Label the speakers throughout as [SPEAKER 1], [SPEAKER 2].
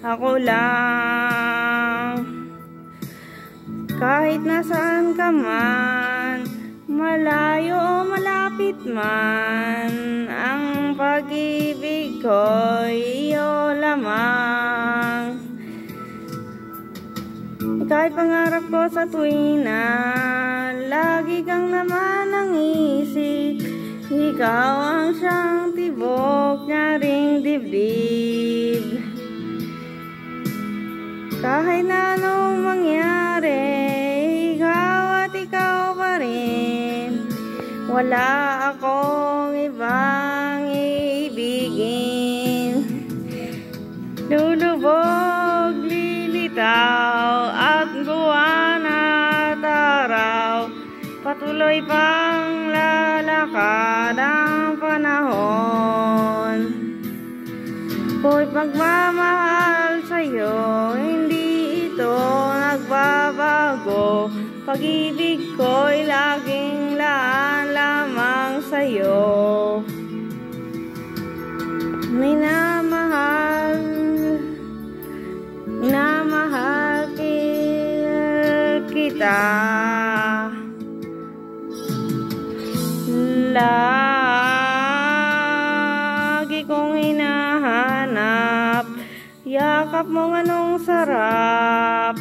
[SPEAKER 1] ako lang. Kahit nasaan ka man, malayo o malapit man, ang pag-ibig ko'y iyo lamang. Kahit pangarap ko sa tuwina, lagi kang naman ang isip. Ikaw ang siyang tibok niya ring dibdib. Kahit na anong mangyari, ikaw at ikaw pa rin. Wala akong ibang iibigin. Lulubog, lilitaw at buwan at araw, patuloy pang lalakad ang panahon. Ako'y pagmamahal sa'yo, hindi ito nagbabago. Pag-ibig ko'y laging laan lamang sa'yo. Minamahal kita. Lagi kong hinahanap, yakap mo anong sarap,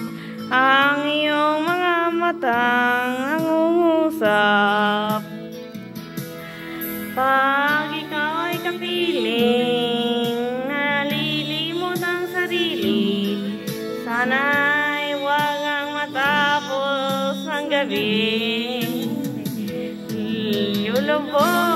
[SPEAKER 1] ang iyong mga matang nangungusap. Pag ikaw ay kapiling, nalilimot ang sarili, sana'y huwag ang matapos ang gabi. Lulubog